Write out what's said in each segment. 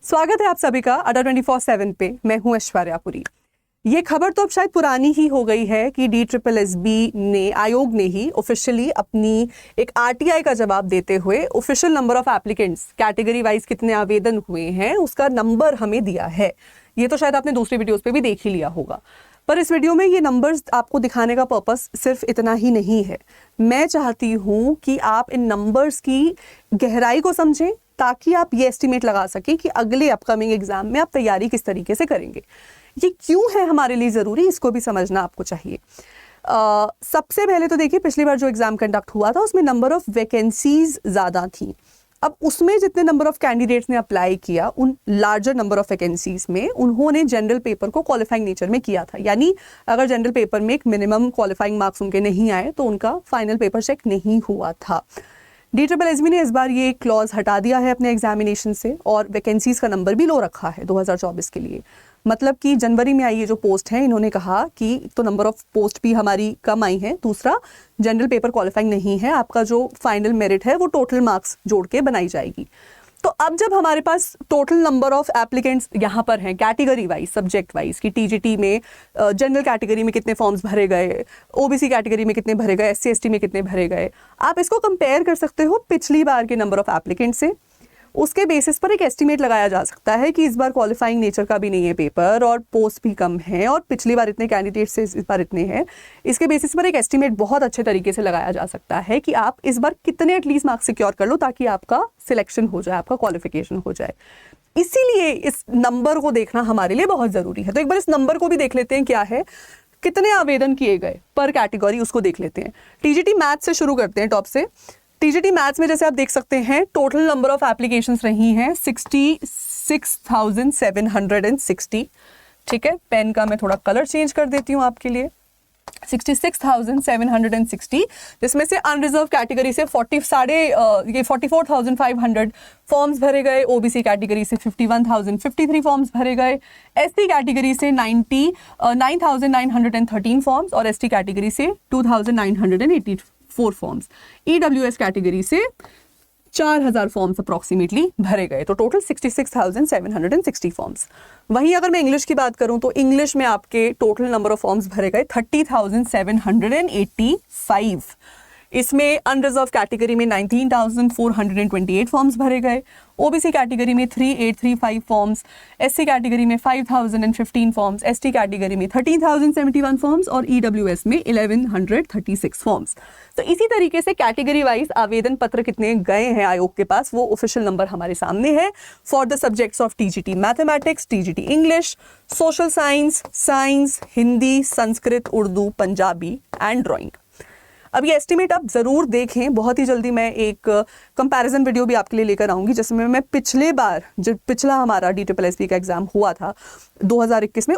स्वागत है आप सभी का अड्डा 24/7 पे। मैं हूं ऐश्वर्यापुरी। ये खबर तो अब शायद पुरानी ही हो गई है कि DSSSB ने, आयोग ने ही ऑफिशियली अपनी एक RTI का जवाब देते हुए official number of applicants, category wise कितने आवेदन हुए हैं उसका नंबर हमें दिया है। ये तो शायद आपने दूसरी वीडियोस पे भी देख ही लिया होगा, पर इस वीडियो में ये नंबर्स आपको दिखाने का पर्पस सिर्फ इतना ही नहीं है। मैं चाहती हूँ कि आप इन नंबर्स की गहराई को समझें ताकि आप ये एस्टिमेट लगा सकें कि अगले अपकमिंग एग्जाम में आप तैयारी किस तरीके से करेंगे। ये क्यों है हमारे लिए ज़रूरी, इसको भी समझना आपको चाहिए। सबसे पहले तो देखिए, पिछली बार जो एग्ज़ाम कंडक्ट हुआ था उसमें नंबर ऑफ़ वैकेंसीज ज़्यादा थी। अब उसमें जितने नंबर ऑफ़ कैंडिडेट्स ने अप्लाई किया, उन लार्जर नंबर ऑफ़ वैकेंसीज में उन्होंने जनरल पेपर को क्वालिफाइंग नेचर में किया था। यानी अगर जनरल पेपर में एक मिनिमम क्वालिफाइंग मार्क्स उनके नहीं आए तो उनका फाइनल पेपर चेक नहीं हुआ था। DSSSB ने इस बार ये क्लॉज हटा दिया है अपने एग्जामिनेशन से और वैकेंसीज का नंबर भी लो रखा है 2024 के लिए। मतलब कि जनवरी में आई ये जो पोस्ट है, इन्होंने कहा कि तो नंबर ऑफ पोस्ट भी हमारी कम आई है, दूसरा जनरल पेपर क्वालिफाइंग नहीं है, आपका जो फाइनल मेरिट है वो टोटल मार्क्स जोड़ के बनाई जाएगी। तो अब जब हमारे पास टोटल नंबर ऑफ एप्लीकेंट्स यहाँ पर हैं कैटेगरी वाइज, सब्जेक्ट वाइज, कि TGT में जनरल कैटेगरी में कितने फॉर्म्स भरे गए, OBC कैटेगरी में कितने भरे गए, SC ST में कितने भरे गए, आप इसको कंपेयर कर सकते हो पिछली बार के नंबर ऑफ एप्लीकेंट से। उसके बेसिस पर एक एस्टिमेट लगाया जा सकता है कि इस बार क्वालिफाइंग नेचर का भी नहीं है पेपर और पोस्ट भी कम है और पिछली बार इतने कैंडिडेट से इस बार इतने हैं। इसके बेसिस पर एक एस्टिमेट बहुत अच्छे तरीके से लगाया जा सकता है कि आप इस बार कितने एटलीस्ट मार्क्स सिक्योर कर लो ताकि आपका सिलेक्शन हो जाए, आपका क्वालिफिकेशन हो जाए। इसीलिए इस नंबर को देखना हमारे लिए बहुत ज़रूरी है। तो एक बार इस नंबर को भी देख लेते हैं, क्या है, कितने आवेदन किए गए पर कैटेगरी, उसको देख लेते हैं। TGT मैथ्स से शुरू करते हैं, टॉप से। TGT मैथ्स में जैसे आप देख सकते हैं टोटल नंबर ऑफ एप्लीकेशंस रही हैं 66,760। ठीक है, पेन का मैं थोड़ा कलर चेंज कर देती हूँ आपके लिए। 66,760, जिसमें से अनरिजर्व कैटेगरी से 44,500 फॉर्म्स भरे गए, OBC कैटेगरी से 51,053 फॉर्म्स भरे गए, SC कैटेगरी से 9,913 फॉर्म्स और ST कैटेगरी से 2,984 फॉर्म्स, EWS कैटेगरी से 4,000 फॉर्म्स अप्रॉक्सीमेटली भरे गए। तो टोटल 66,760 फॉर्म्स। वहीं अगर मैं इंग्लिश की बात करूं तो इंग्लिश में आपके टोटल नंबर ऑफ फॉर्म्स भरे गए 30,785। इसमें अनरिजर्व कैटेगरी में 19,428 फॉर्म्स भरे गए, OBC कैटेगरी में 3,835 फॉर्म्स, SC कैटेगरी में 5,015 फॉर्म्स, ST कैटेगरी में 13,071 फॉर्म्स और EWS में 1,136 फॉर्म्स। तो इसी तरीके से कैटेगरी वाइज आवेदन पत्र कितने गए हैं आयोग के पास, वो ऑफिशियल नंबर हमारे सामने है for the subjects of TGT mathematics, TGT English, social science, science, Hindi, Sanskrit, Urdu, Punjabi and drawing. अब ये एस्टिमेट आप ज़रूर देखें। बहुत ही जल्दी मैं एक कंपैरिजन वीडियो भी आपके लिए लेकर आऊँगी जिसमें मैं पिछले बार जो पिछला हमारा DSSSB का एग्ज़ाम हुआ था 2021 में,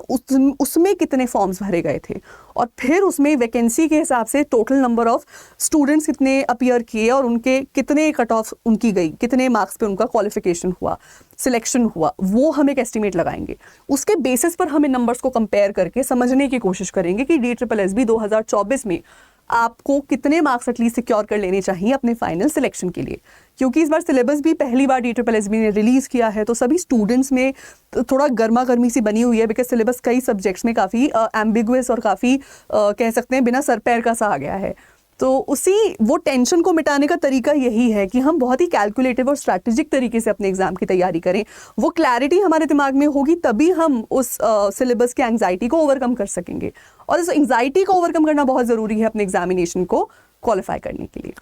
उसमें कितने फॉर्म्स भरे गए थे और फिर उसमें वैकेंसी के हिसाब से टोटल नंबर ऑफ स्टूडेंट्स कितने अपीयर किए और उनके कितने कट ऑफ उनकी गई, कितने मार्क्स पे उनका क्वालिफिकेशन हुआ, सिलेक्शन हुआ, वो हम एक एस्टिमेट लगाएंगे। उसके बेसिस पर हम इन नंबर्स को कंपेयर करके समझने की कोशिश करेंगे कि DSSSB 2024 में आपको कितने मार्क्स एटलीस्ट सिक्योर कर लेने चाहिए अपने फाइनल सिलेक्शन के लिए। क्योंकि इस बार सिलेबस भी पहली बार DSSSB ने रिलीज़ किया है, तो सभी स्टूडेंट्स में थोड़ा गर्मा गर्मी सी बनी हुई है, बिकॉज सिलेबस कई सब्जेक्ट्स में काफ़ी एम्बिगुअस और काफ़ी कह सकते हैं बिना सर पैर का सा आ गया है। तो उसी वो टेंशन को मिटाने का तरीका यही है कि हम बहुत ही कैलकुलेटिव और स्ट्रैटेजिक तरीके से अपने एग्जाम की तैयारी करें। वो क्लैरिटी हमारे दिमाग में होगी तभी हम उस सिलेबस की एंग्जाइटी को ओवरकम कर सकेंगे, और इस एंग्जाइटी को ओवरकम करना बहुत ज़रूरी है अपने एग्जामिनेशन को क्वालिफाई करने के लिए।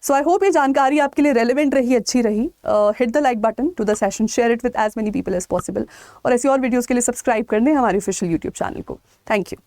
सो आई होप ये जानकारी आपके लिए रेलिवेंट रही, अच्छी रही। Hit the like button to the session, share it with as many people as possible, और ऐसी और वीडियोज़ के लिए सब्सक्राइब कर दें हमारे ऑफिशियल YouTube चैनल को। Thank you.